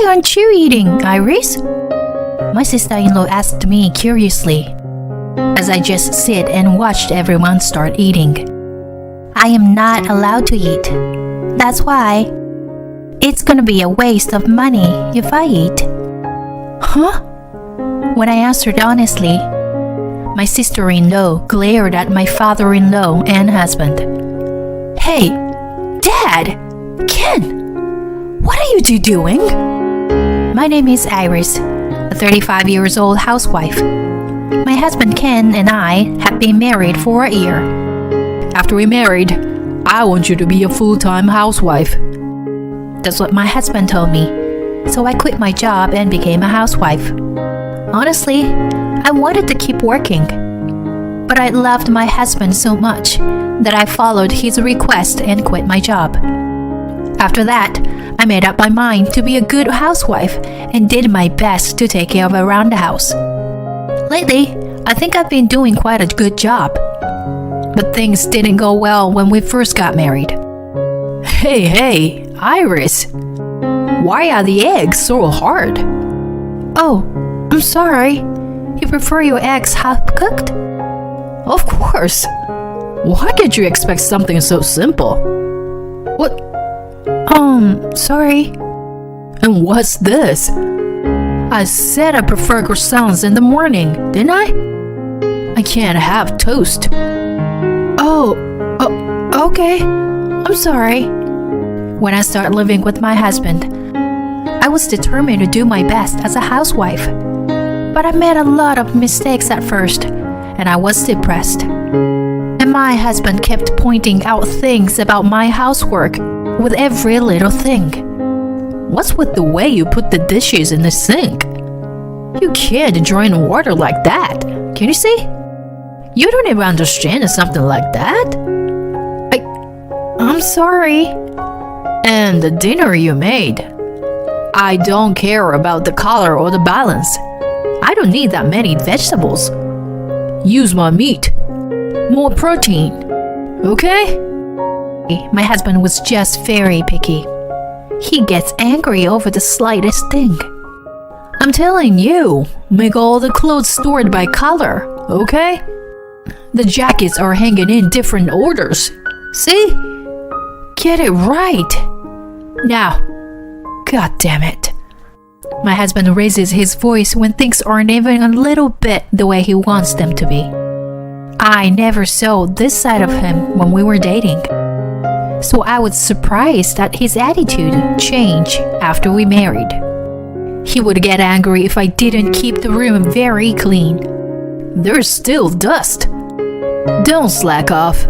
Why aren't you eating, Iris? My sister-in-law asked me curiously, as I just sit and watched everyone start eating. I am not allowed to eat. That's why. It's gonna be a waste of money if I eat. Huh? When I answered honestly, my sister-in-law glared at my father-in-law and husband. Hey, Dad! Ken! What are you two doing? My name is Iris, a 35-year-old housewife. My husband Ken and I have been married for a year. After we married, I want you to be a full-time housewife. That's what my husband told me, so I quit my job and became a housewife. Honestly, I wanted to keep working, but I loved my husband so much that I followed his request and quit my job. After that, I made up my mind to be a good housewife and did my best to take care of around the house. Lately, I think I've been doing quite a good job. But things didn't go well when we first got married. Hey, Iris! Why are the eggs so hard? Oh, I'm sorry. You prefer your eggs half-cooked? Of course. Why did you expect something so simple? What? Sorry. And what's this? I said I prefer croissants in the morning, didn't I? I can't have toast. Oh, okay. I'm sorry. When I started living with my husband, I was determined to do my best as a housewife. But I made a lot of mistakes at first, and I was depressed. And my husband kept pointing out things about my housework with every little thing. What's with the way you put the dishes in the sink? You can't drain water like that. Can you see? You don't even understand something like that. I'm sorry. And the dinner you made. I don't care about the color or the balance. I don't need that many vegetables. Use my meat. More protein. Okay? My husband was just very picky. He gets angry over the slightest thing. I'm telling you, make all the clothes stored by color, okay? The jackets are hanging in different orders. See? Get it right. Now, God damn it. My husband raises his voice when things aren't even a little bit the way he wants them to be. I never saw this side of him when we were dating. So I was surprised that his attitude changed after we married. He would get angry if I didn't keep the room very clean. There's still dust. Don't slack off.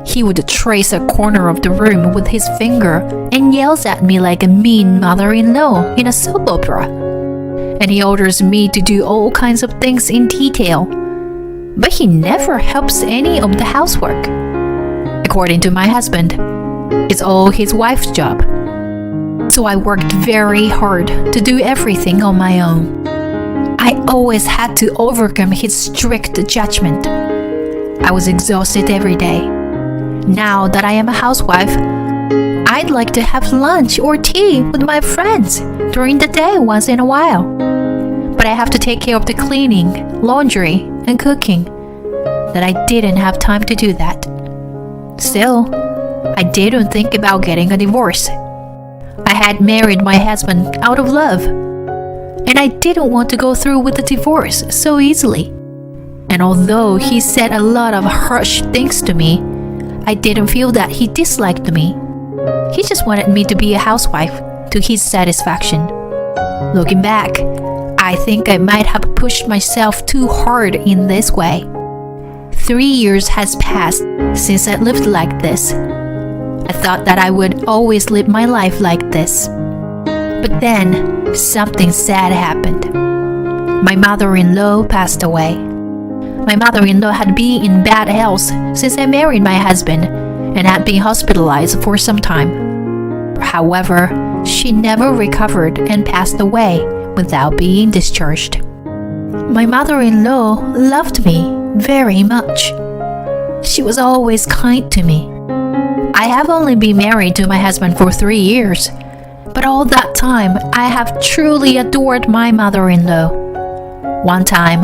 He would trace a corner of the room with his finger and yells at me like a mean mother-in-law in a soap opera. And he orders me to do all kinds of things in detail. But he never helps any of the housework. According to my husband, it's all his wife's job. So I worked very hard to do everything on my own. I always had to overcome his strict judgment. I was exhausted every day. Now that I am a housewife, I'd like to have lunch or tea with my friends during the day once in a while. But I have to take care of the cleaning, laundry, and cooking. That I didn't have time to do that. Still, I didn't think about getting a divorce. I had married my husband out of love, and I didn't want to go through with the divorce so easily. And although he said a lot of harsh things to me, I didn't feel that he disliked me. He just wanted me to be a housewife to his satisfaction. Looking back, I think I might have pushed myself too hard in this way. 3 years has passed since I lived like this. I thought that I would always live my life like this. But then, something sad happened. My mother-in-law passed away. My mother-in-law had been in bad health since I married my husband and had been hospitalized for some time. However, she never recovered and passed away without being discharged. My mother-in-law loved me very much. She was always kind to me. I have only been married to my husband for 3 years, But all that time, I have truly adored my mother-in-law. One time,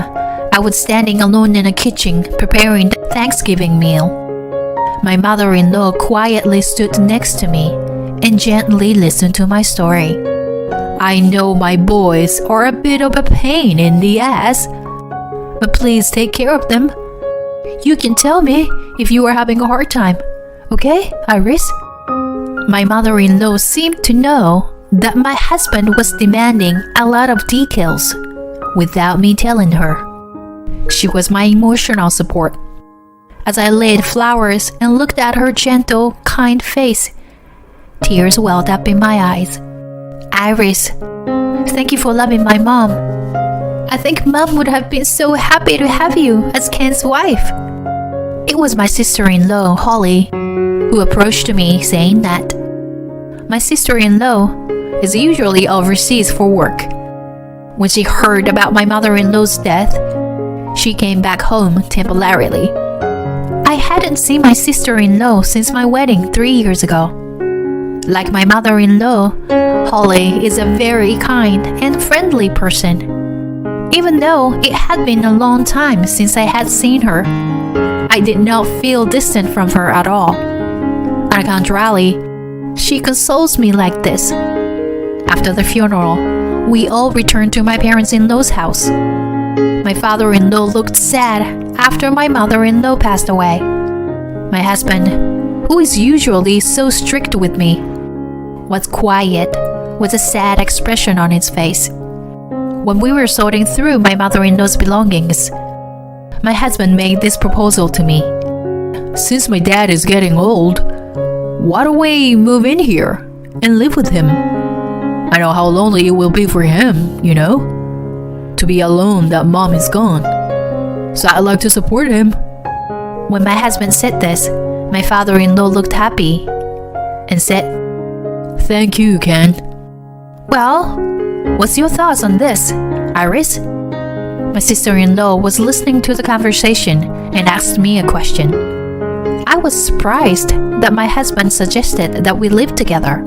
I was standing alone in a kitchen preparing the Thanksgiving meal. My mother-in-law quietly stood next to me and gently listened to my story. I know my boys are a bit of a pain in the ass, but please take care of them. You can tell me if you are having a hard time, okay, Iris? My mother-in-law seemed to know that my husband was demanding a lot of details without me telling her. She was my emotional support. As I laid flowers and looked at her gentle, kind face, tears welled up in my eyes. Iris, thank you for loving my mom. I think Mom would have been so happy to have you as Ken's wife. It was my sister-in-law, Holly, who approached me saying that. My sister-in-law is usually overseas for work. When she heard about my mother-in-law's death, she came back home temporarily. I hadn't seen my sister-in-law since my wedding 3 years ago. Like my mother-in-law, Holly is a very kind and friendly person. Even though it had been a long time since I had seen her, I did not feel distant from her at all. On the contrary, she consoles me like this. After the funeral, we all returned to my parents-in-law's house. My father-in-law looked sad after my mother-in-law passed away. My husband, who is usually so strict with me, was quiet with a sad expression on his face. When we were sorting through my mother-in-law's belongings, my husband made this proposal to me. Since my dad is getting old, why don't we move in here and live with him? I know how lonely it will be for him, you know, to be alone that mom is gone. So I'd like to support him. When my husband said this, my father-in-law looked happy and said, "Thank you, Ken." Well, what's your thoughts on this, Iris? My sister-in-law was listening to the conversation and asked me a question. I was surprised that my husband suggested that we live together,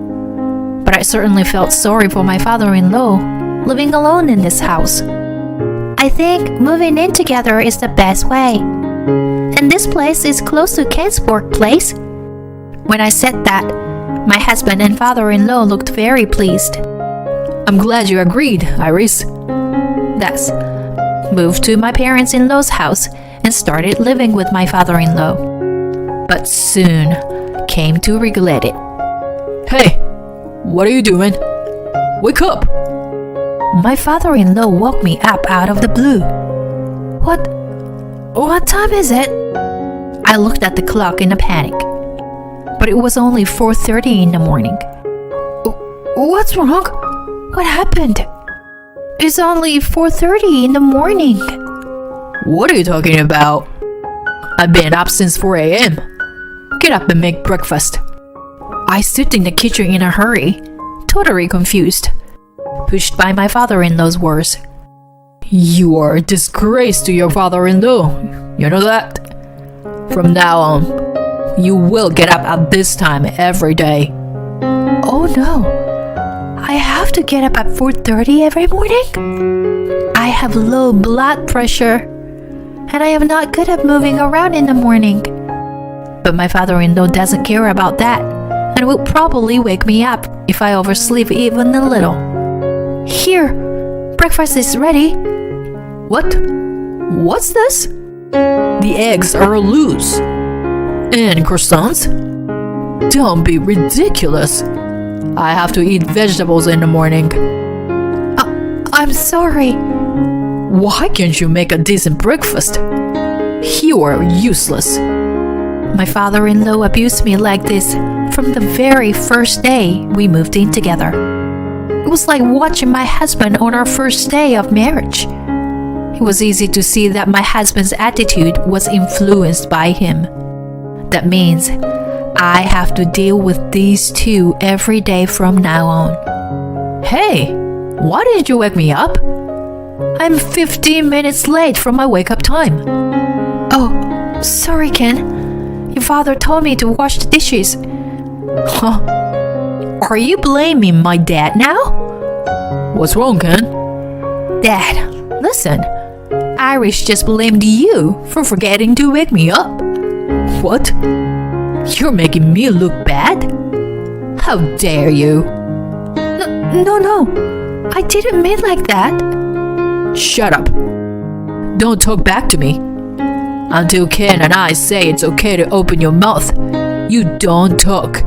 but I certainly felt sorry for my father-in-law living alone in this house. I think moving in together is the best way. And this place is close to Ken's workplace. When I said that, my husband and father-in-law looked very pleased. I'm glad you agreed, Iris. Thus, moved to my parents-in-law's house and started living with my father-in-law. But soon came to regret it. Hey, what are you doing? Wake up! My father-in-law woke me up out of the blue. What time is it? I looked at the clock in a panic. But it was only 4:30 in the morning. What's wrong? What happened? It's only 4:30 in the morning. What are you talking about? I've been up since 4 a.m. Get up and make breakfast. I stood in the kitchen in a hurry, totally confused, pushed by my father-in-law's words. You are a disgrace to your father-in-law, you know that? From now on, you will get up at this time every day. Oh no, I have to get up at 4:30 every morning? I have low blood pressure, and I am not good at moving around in the morning. But my father-in-law doesn't care about that, and will probably wake me up if I oversleep even a little. Here, breakfast is ready. What? What's this? The eggs are loose. And croissants? Don't be ridiculous. I have to eat vegetables in the morning. I'm sorry. Why can't you make a decent breakfast? You are useless. My father-in-law abused me like this from the very first day we moved in together. It was like watching my husband on our first day of marriage. It was easy to see that my husband's attitude was influenced by him. That means I have to deal with these two every day from now on. Hey, why didn't you wake me up? I'm 15 minutes late from my wake-up time. Oh, sorry, Ken. Your father told me to wash the dishes. Huh? Are you blaming my dad now? What's wrong, Ken? Dad, listen. Iris just blamed you for forgetting to wake me up. What? You're making me look bad? How dare you? No. I didn't mean like that. Shut up. Don't talk back to me. Until Ken and I say it's okay to open your mouth, you don't talk.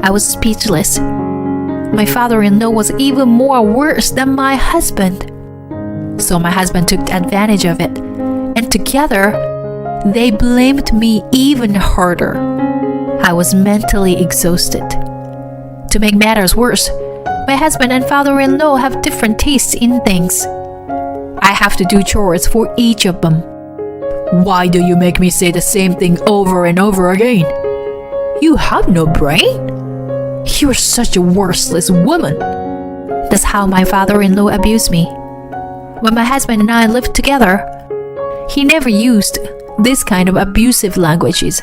I was speechless. My father-in-law was even more worse than my husband. So my husband took advantage of it, and together, they blamed me even harder. I was mentally exhausted. To make matters worse, my husband and father-in-law have different tastes in things. I have to do chores for each of them. Why do you make me say the same thing over and over again? You have no brain? You're such a worthless woman. That's how my father-in-law abused me. When my husband and I lived together, he never used this kind of abusive languages.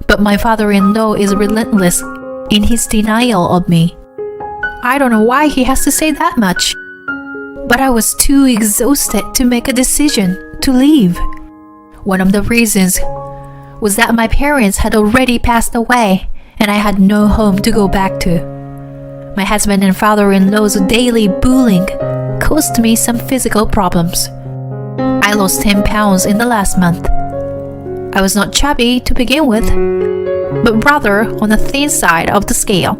But my father-in-law is relentless in his denial of me. I don't know why he has to say that much. But I was too exhausted to make a decision to leave. One of the reasons was that my parents had already passed away and I had no home to go back to. My husband and father-in-law's daily bullying caused me some physical problems. I lost 10 pounds in the last month. I was not chubby to begin with, but rather on the thin side of the scale.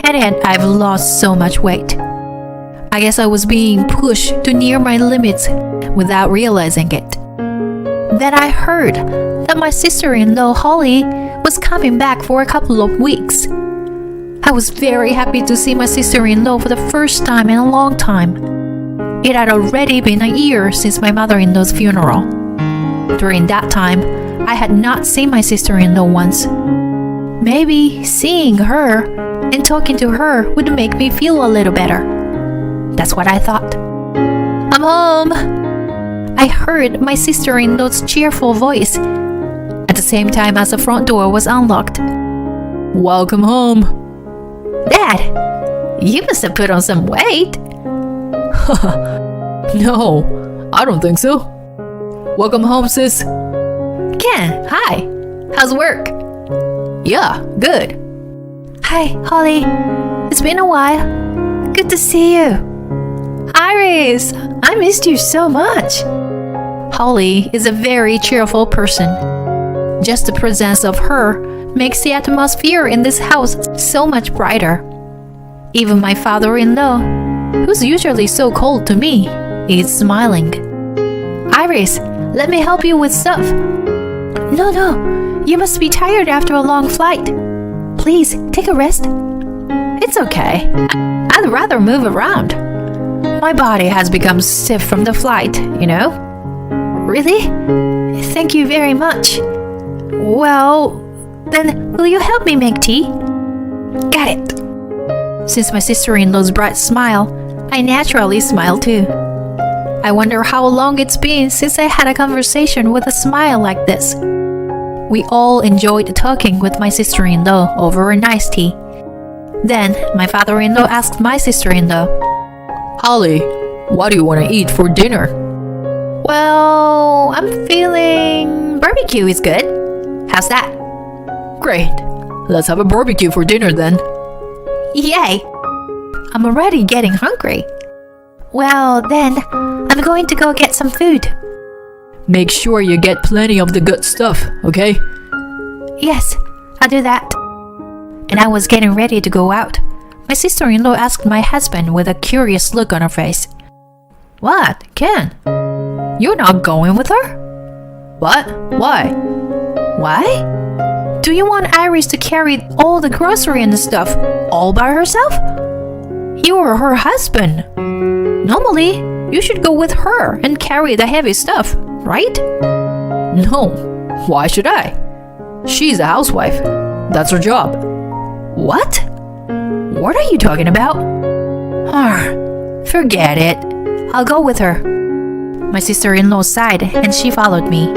And yet I've lost so much weight. I guess I was being pushed to near my limits without realizing it. Then I heard that my sister-in-law Holly was coming back for a couple of weeks. I was very happy to see my sister-in-law for the first time in a long time. It had already been a year since my mother-in-law's funeral. During that time, I had not seen my sister-in-law once. Maybe seeing her and talking to her would make me feel a little better. That's what I thought. I'm home! I heard my sister-in-law's cheerful voice at the same time as the front door was unlocked. Welcome home. Dad, you must have put on some weight. No, I don't think so. Welcome home, sis. Ken, hi. How's work? Yeah, good. Hi, Holly. It's been a while. Good to see you. Iris, I missed you so much. Holly is a very cheerful person. Just the presence of her makes the atmosphere in this house so much brighter. Even my father-in-law, who's usually so cold to me, is smiling. Iris, let me help you with stuff. No, you must be tired after a long flight. Please, take a rest. It's okay. I'd rather move around. My body has become stiff from the flight, you know? Really? Thank you very much. Well, then will you help me make tea? Got it. Since my sister-in-law's bright smile, I naturally smile too. I wonder how long it's been since I had a conversation with a smile like this. We all enjoyed talking with my sister-in-law over a nice tea. Then my father-in-law asked my sister-in-law, Holly, what do you want to eat for dinner? Well, I'm feeling barbecue is good. How's that? Great. Let's have a barbecue for dinner then. Yay! I'm already getting hungry. Well, then, I'm going to go get some food. Make sure you get plenty of the good stuff, okay? Yes, I'll do that. And I was getting ready to go out. My sister-in-law asked my husband with a curious look on her face. What, Ken? You're not going with her? What? Why? Why? Do you want Iris to carry all the grocery and the stuff all by herself? You're her husband. Normally, you should go with her and carry the heavy stuff, right? No, why should I? She's a housewife. That's her job. What? What are you talking about? Forget it. I'll go with her. My sister-in-law sighed and she followed me.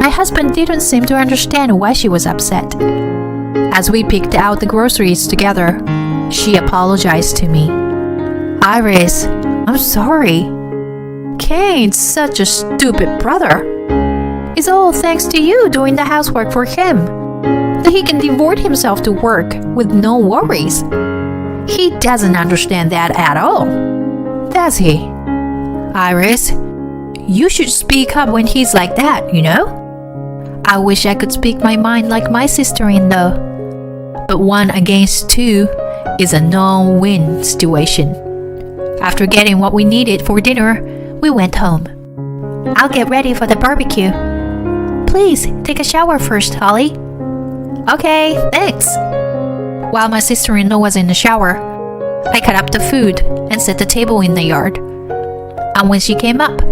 My husband didn't seem to understand why she was upset. As we picked out the groceries together, she apologized to me. Iris, I'm sorry. Kane's such a stupid brother. It's all thanks to you doing the housework for him, that he can devote himself to work with no worries. He doesn't understand that at all, does he? Iris, you should speak up when he's like that, you know? I wish I could speak my mind like my sister-in-law. But 1 against 2 is a no-win situation. After getting what we needed for dinner, we went home. I'll get ready for the barbecue. Please take a shower first, Holly. Okay, thanks. While my sister-in-law was in the shower, I cut up the food and set the table in the yard. And when she came up,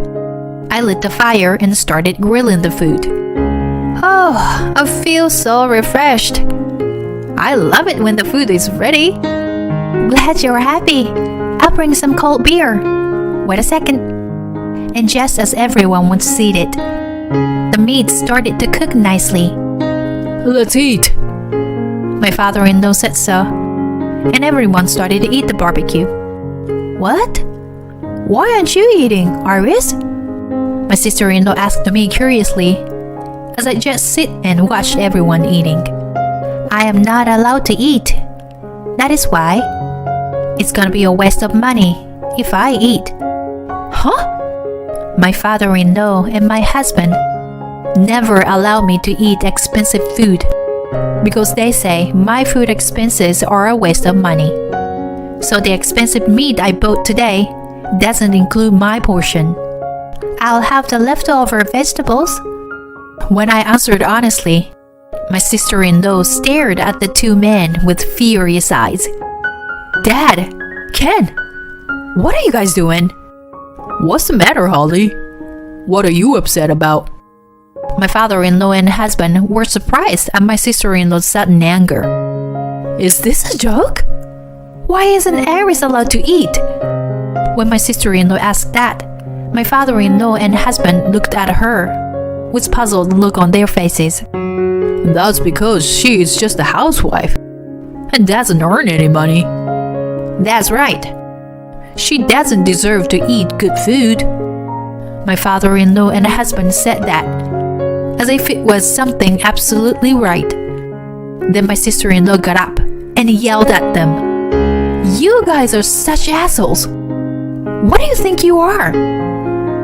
I lit the fire and started grilling the food. Oh, I feel so refreshed. I love it when the food is ready. Glad you're happy. I'll bring some cold beer. Wait a second. And just as everyone was seated, the meat started to cook nicely. Let's eat. My father-in-law said so, and everyone started to eat the barbecue. What? Why aren't you eating, Iris? My sister-in-law asked me curiously, as I just sit and watched everyone eating. I am not allowed to eat. That is why. It's gonna be a waste of money if I eat. Huh? My father-in-law and my husband never allow me to eat expensive food because they say my food expenses are a waste of money. So the expensive meat I bought today doesn't include my portion. I'll have the leftover vegetables. When I answered honestly, my sister-in-law stared at the 2 men with furious eyes. Dad, Ken, what are you guys doing? What's the matter, Holly? What are you upset about? My father-in-law and husband were surprised at my sister-in-law's sudden anger. Is this a joke? Why isn't Iris allowed to eat? When my sister-in-law asked that, my father-in-law and husband looked at her with puzzled look on their faces. That's because she is just a housewife and doesn't earn any money. That's right. She doesn't deserve to eat good food. My father-in-law and husband said that as if it was something absolutely right. Then my sister-in-law got up and yelled at them. You guys are such assholes. What do you think you are?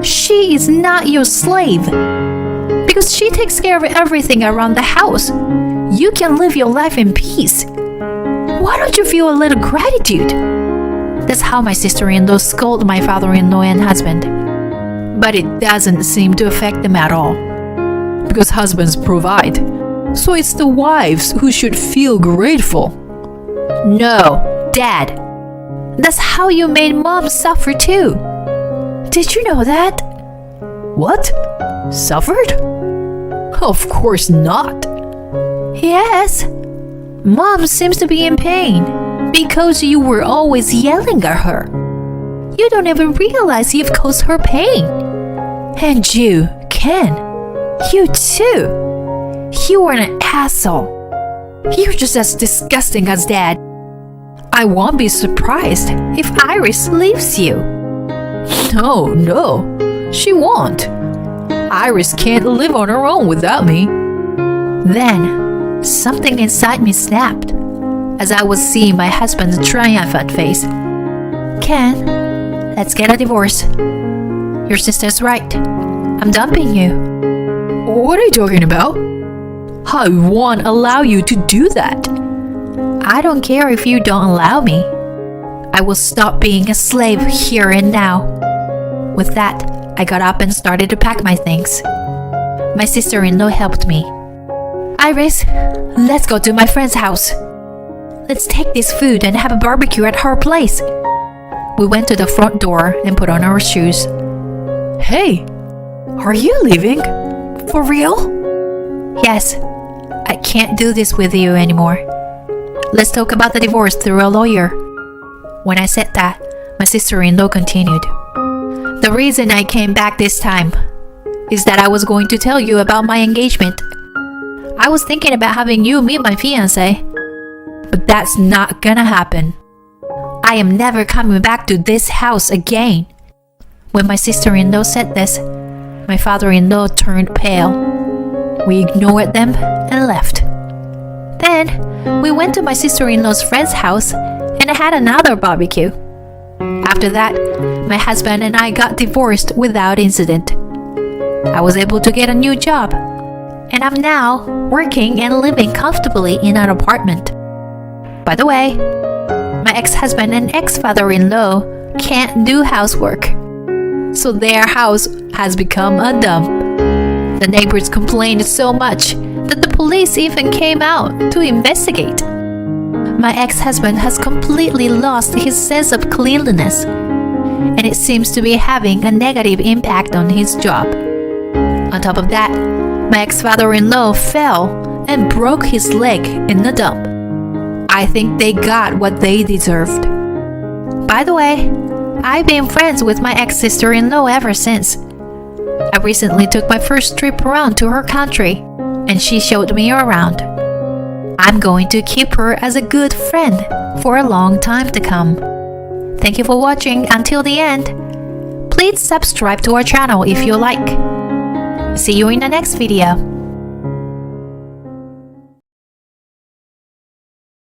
She is not your slave. Because she takes care of everything around the house, you can live your life in peace. Why don't you feel a little gratitude? That's how my sister-in-law scolded my father-in-law and husband. But it doesn't seem to affect them at all. Because husbands provide, so it's the wives who should feel grateful. No, Dad. That's how you made Mom suffer too. Did you know that? What? Suffered? Of course not. Yes. Mom seems to be in pain because you were always yelling at her. You don't even realize you've caused her pain. And you, Ken, you too. You are an asshole. You're just as disgusting as Dad. I won't be surprised if Iris leaves you. No, she won't. Iris can't live on her own without me. Then, something inside me snapped as I was seeing my husband's triumphant face. Ken, let's get a divorce. Your sister's right. I'm dumping you. What are you talking about? I won't allow you to do that. I don't care if you don't allow me. I will stop being a slave here and now. With that, I got up and started to pack my things. My sister-in-law helped me. Iris, let's go to my friend's house. Let's take this food and have a barbecue at her place. We went to the front door and put on our shoes. Hey, are you leaving? For real? Yes, I can't do this with you anymore. Let's talk about the divorce through a lawyer. When I said that, my sister-in-law continued. The reason I came back this time is that I was going to tell you about my engagement. I was thinking about having you meet my fiancé. But that's not gonna happen. I am never coming back to this house again. When my sister-in-law said this, my father-in-law turned pale. We ignored them and left. Then, we went to my sister-in-law's friend's house and had another barbecue. After that, my husband and I got divorced without incident. I was able to get a new job, and I'm now working and living comfortably in an apartment. By the way, my ex-husband and ex-father-in-law can't do housework, so their house has become a dump. The neighbors complained so much that the police even came out to investigate. My ex-husband has completely lost his sense of cleanliness, and it seems to be having a negative impact on his job. On top of that, my ex-father-in-law fell and broke his leg in the dump. I think they got what they deserved. By the way, I've been friends with my ex-sister-in-law ever since. I recently took my first trip around to her country, and she showed me around. I'm going to keep her as a good friend for a long time to come. Thank you for watching until the end. Please subscribe to our channel if you like. See you in the next video.